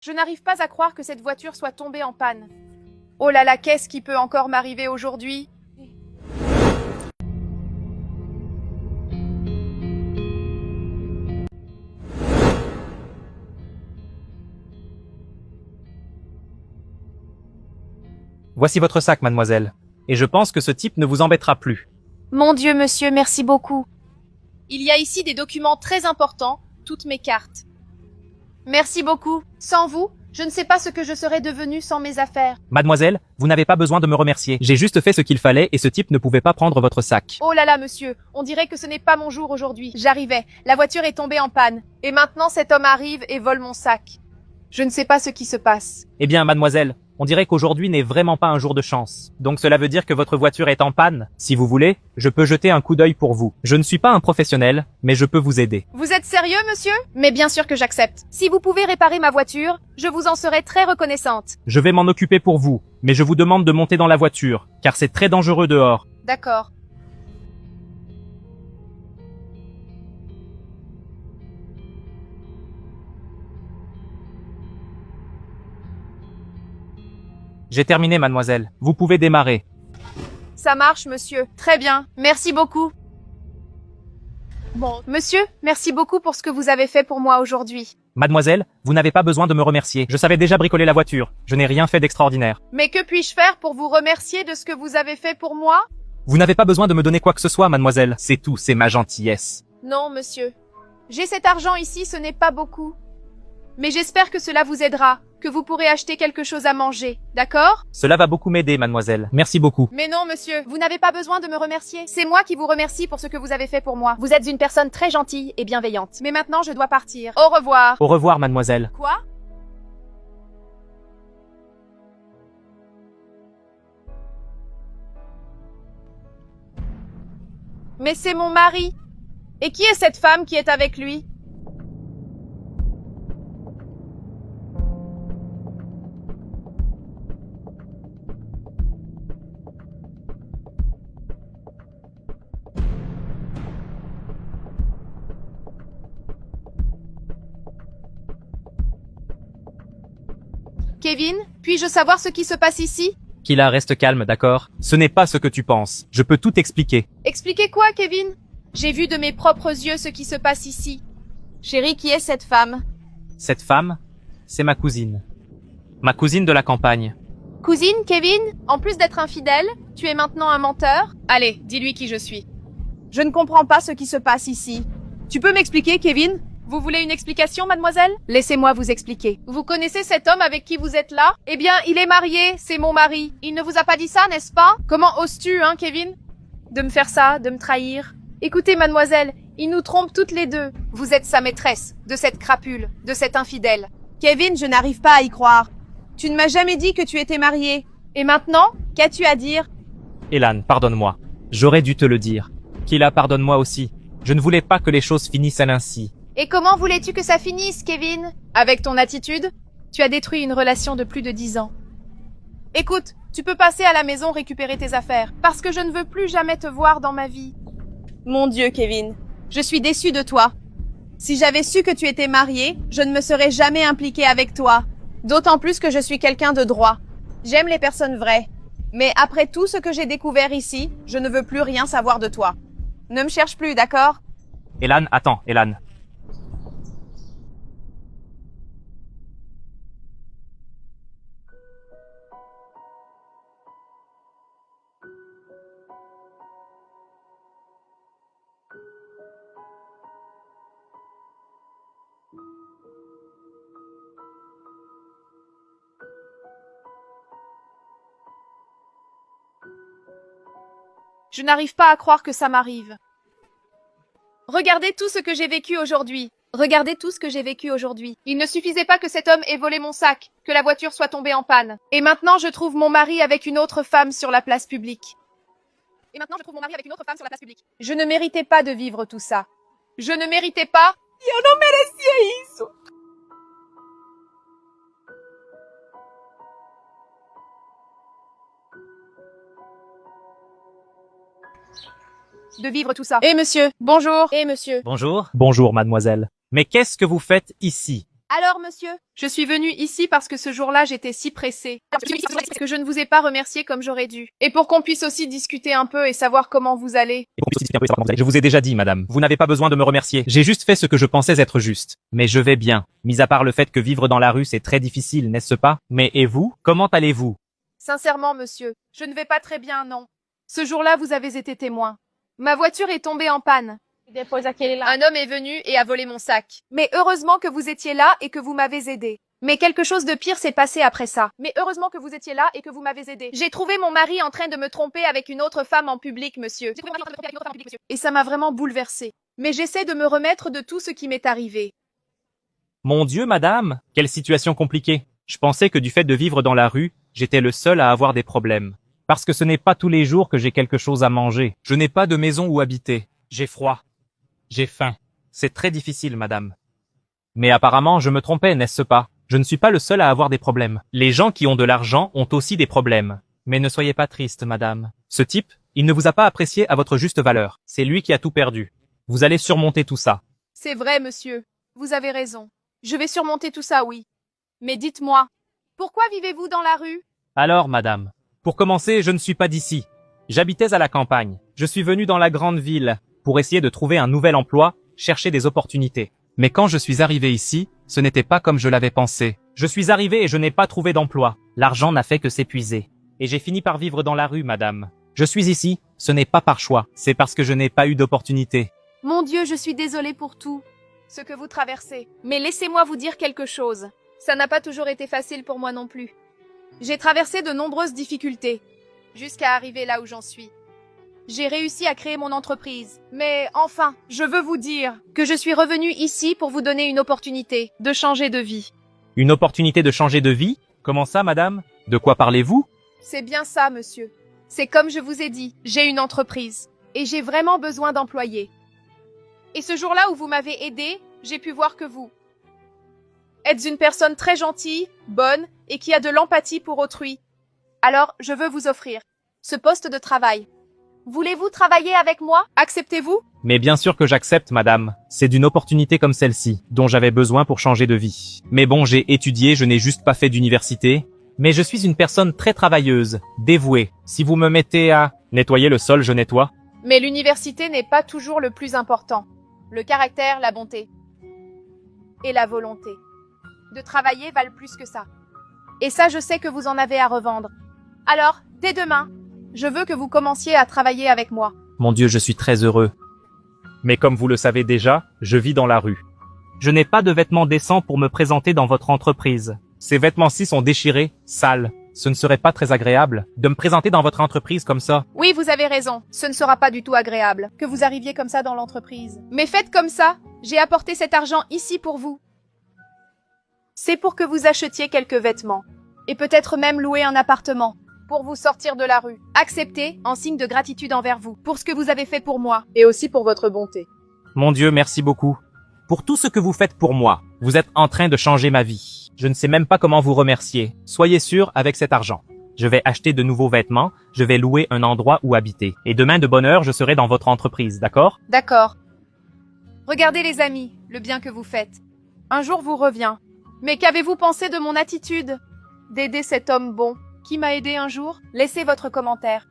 Je n'arrive pas à croire que cette voiture soit tombée en panne. Oh là là, qu'est-ce qui peut encore m'arriver aujourd'hui? Voici votre sac, mademoiselle. Et je pense que ce type ne vous embêtera plus. Mon Dieu, monsieur, merci beaucoup. Il y a ici des documents très importants, toutes mes cartes. Merci beaucoup. Sans vous, je ne sais pas ce que je serais devenue sans mes affaires. Mademoiselle, vous n'avez pas besoin de me remercier. J'ai juste fait ce qu'il fallait et ce type ne pouvait pas prendre votre sac. Oh là là, monsieur, on dirait que ce n'est pas mon jour aujourd'hui. J'arrivais, la voiture est tombée en panne. Et maintenant cet homme arrive et vole mon sac. Je ne sais pas ce qui se passe. Eh bien, mademoiselle, on dirait qu'aujourd'hui n'est vraiment pas un jour de chance. Donc cela veut dire que votre voiture est en panne. Si vous voulez, je peux jeter un coup d'œil pour vous. Je ne suis pas un professionnel, mais je peux vous aider. Vous êtes sérieux, monsieur? Mais bien sûr que j'accepte. Si vous pouvez réparer ma voiture, je vous en serai très reconnaissante. Je vais m'en occuper pour vous, mais je vous demande de monter dans la voiture, car c'est très dangereux dehors. D'accord. J'ai terminé, mademoiselle. Vous pouvez démarrer. Ça marche, monsieur. Très bien. Merci beaucoup. Bon, monsieur, merci beaucoup pour ce que vous avez fait pour moi aujourd'hui. Mademoiselle, vous n'avez pas besoin de me remercier. Je savais déjà bricoler la voiture. Je n'ai rien fait d'extraordinaire. Mais que puis-je faire pour vous remercier de ce que vous avez fait pour moi? Vous n'avez pas besoin de me donner quoi que ce soit, mademoiselle. C'est tout, c'est ma gentillesse. Non, monsieur. J'ai cet argent ici, ce n'est pas beaucoup. Mais j'espère que cela vous aidera, que vous pourrez acheter quelque chose à manger, d'accord? Cela va beaucoup m'aider, mademoiselle. Merci beaucoup. Mais non, monsieur, vous n'avez pas besoin de me remercier. C'est moi qui vous remercie pour ce que vous avez fait pour moi. Vous êtes une personne très gentille et bienveillante. Mais maintenant, je dois partir. Au revoir. Au revoir, mademoiselle. Quoi? Mais c'est mon mari. Et qui est cette femme qui est avec lui? Kevin, puis-je savoir ce qui se passe ici? Kila, reste calme, d'accord? Ce n'est pas ce que tu penses. Je peux tout expliquer. Expliquez quoi, Kevin? J'ai vu de mes propres yeux ce qui se passe ici. Chérie, qui est cette femme? Cette femme, c'est ma cousine. Ma cousine de la campagne. Cousine, Kevin? En plus d'être infidèle, tu es maintenant un menteur? Allez, dis-lui qui je suis. Je ne comprends pas ce qui se passe ici. Tu peux m'expliquer, Kevin? Vous voulez une explication, mademoiselle? Laissez-moi vous expliquer. Vous connaissez cet homme avec qui vous êtes là? Eh bien, il est marié, c'est mon mari. Il ne vous a pas dit ça, n'est-ce pas? Comment oses-tu, hein, Kevin? De me faire ça, de me trahir? Écoutez, mademoiselle, il nous trompe toutes les deux. Vous êtes sa maîtresse, de cette crapule, de cette infidèle. Kevin, je n'arrive pas à y croire. Tu ne m'as jamais dit que tu étais marié. Et maintenant, qu'as-tu à dire? Elan, pardonne-moi. J'aurais dû te le dire. Kila, pardonne-moi aussi. Je ne voulais pas que les choses finissent ainsi. Et comment voulais-tu que ça finisse, Kevin? Avec ton attitude? Tu as détruit une relation de plus de 10 ans. Écoute, tu peux passer à la maison récupérer tes affaires, parce que je ne veux plus jamais te voir dans ma vie. Mon Dieu, Kevin, je suis déçue de toi. Si j'avais su que tu étais marié, je ne me serais jamais impliquée avec toi. D'autant plus que je suis quelqu'un de droit. J'aime les personnes vraies. Mais après tout ce que j'ai découvert ici, je ne veux plus rien savoir de toi. Ne me cherche plus, d'accord? Elan, attends, Elan. Je n'arrive pas à croire que ça m'arrive. Regardez tout ce que j'ai vécu aujourd'hui. Regardez tout ce que j'ai vécu aujourd'hui. Il ne suffisait pas que cet homme ait volé mon sac, que la voiture soit tombée en panne. Et maintenant, je trouve mon mari avec une autre femme sur la place publique. Je ne méritais pas de vivre tout ça. Je ne méritais pas. Yo no merecía eso. De vivre tout ça. Eh monsieur, bonjour. Eh monsieur. Bonjour. Bonjour, mademoiselle. Mais qu'est-ce que vous faites ici? Alors, monsieur? Je suis venue ici parce que ce jour-là, j'étais si pressée que je ne vous ai pas remercié comme j'aurais dû. Et pour qu'on puisse aussi discuter un peu et savoir comment vous allez. Je vous ai déjà dit, madame, vous n'avez pas besoin de me remercier. J'ai juste fait ce que je pensais être juste. Mais je vais bien. Mis à part le fait que vivre dans la rue, c'est très difficile, n'est-ce pas? Mais et vous? Comment allez-vous? Sincèrement, monsieur, je ne vais pas très bien, non. Ce jour-là, vous avez été témoin. Ma voiture est tombée en panne. Un homme est venu et a volé mon sac. Mais heureusement que vous étiez là et que vous m'avez aidé. Mais quelque chose de pire s'est passé après ça. Mais heureusement que vous étiez là et que vous m'avez aidé. J'ai trouvé mon mari en train de me tromper avec une autre femme en public, monsieur. Et ça m'a vraiment bouleversée. Mais j'essaie de me remettre de tout ce qui m'est arrivé. Mon Dieu, madame, quelle situation compliquée. Je pensais que du fait de vivre dans la rue, j'étais le seul à avoir des problèmes. Parce que ce n'est pas tous les jours que j'ai quelque chose à manger. Je n'ai pas de maison où habiter. J'ai froid. J'ai faim. C'est très difficile, madame. Mais apparemment, je me trompais, n'est-ce pas? Je ne suis pas le seul à avoir des problèmes. Les gens qui ont de l'argent ont aussi des problèmes. Mais ne soyez pas triste, madame. Ce type, il ne vous a pas apprécié à votre juste valeur. C'est lui qui a tout perdu. Vous allez surmonter tout ça. C'est vrai, monsieur. Vous avez raison. Je vais surmonter tout ça, oui. Mais dites-moi, pourquoi vivez-vous dans la rue? Alors, madame, pour commencer, je ne suis pas d'ici. J'habitais à la campagne. Je suis venu dans la grande ville pour essayer de trouver un nouvel emploi, chercher des opportunités. Mais quand je suis arrivé ici, ce n'était pas comme je l'avais pensé. Je suis arrivé et je n'ai pas trouvé d'emploi. L'argent n'a fait que s'épuiser. Et j'ai fini par vivre dans la rue, madame. Je suis ici, ce n'est pas par choix, c'est parce que je n'ai pas eu d'opportunité. Mon Dieu, je suis désolée pour tout ce que vous traversez. Mais laissez-moi vous dire quelque chose. Ça n'a pas toujours été facile pour moi non plus. J'ai traversé de nombreuses difficultés, jusqu'à arriver là où j'en suis. J'ai réussi à créer mon entreprise. Mais enfin, je veux vous dire que je suis revenue ici pour vous donner une opportunité de changer de vie. Une opportunité de changer de vie? Comment ça, madame? De quoi parlez-vous? C'est bien ça, monsieur. C'est comme je vous ai dit, j'ai une entreprise. Et j'ai vraiment besoin d'employés. Et ce jour-là où vous m'avez aidé, j'ai pu voir que vous êtes une personne très gentille, bonne et qui a de l'empathie pour autrui. Alors, je veux vous offrir ce poste de travail. Voulez-vous travailler avec moi? Acceptez-vous? Mais bien sûr que j'accepte, madame. C'est d'une opportunité comme celle-ci, dont j'avais besoin pour changer de vie. Mais bon, j'ai étudié, je n'ai juste pas fait d'université. Mais je suis une personne très travailleuse, dévouée. Si vous me mettez à nettoyer le sol, je nettoie. Mais l'université n'est pas toujours le plus important. Le caractère, la bonté et la volonté de travailler valent plus que ça. Et ça, je sais que vous en avez à revendre. Alors, dès demain, je veux que vous commenciez à travailler avec moi. Mon Dieu, je suis très heureux. Mais comme vous le savez déjà, je vis dans la rue. Je n'ai pas de vêtements décents pour me présenter dans votre entreprise. Ces vêtements-ci sont déchirés, sales. Ce ne serait pas très agréable de me présenter dans votre entreprise comme ça. Oui, vous avez raison. Ce ne sera pas du tout agréable que vous arriviez comme ça dans l'entreprise. Mais faites comme ça. J'ai apporté cet argent ici pour vous. C'est pour que vous achetiez quelques vêtements. Et peut-être même louer un appartement. Pour vous sortir de la rue. Acceptez, en signe de gratitude envers vous, pour ce que vous avez fait pour moi. Et aussi pour votre bonté. Mon Dieu, merci beaucoup. Pour tout ce que vous faites pour moi. Vous êtes en train de changer ma vie. Je ne sais même pas comment vous remercier. Soyez sûr avec cet argent. Je vais acheter de nouveaux vêtements, je vais louer un endroit où habiter. Et demain de bonne heure, je serai dans votre entreprise, d'accord? D'accord. Regardez les amis, le bien que vous faites. Un jour vous revient. Mais qu'avez-vous pensé de mon attitude? D'aider cet homme bon qui m'a aidé un jour? Laissez votre commentaire.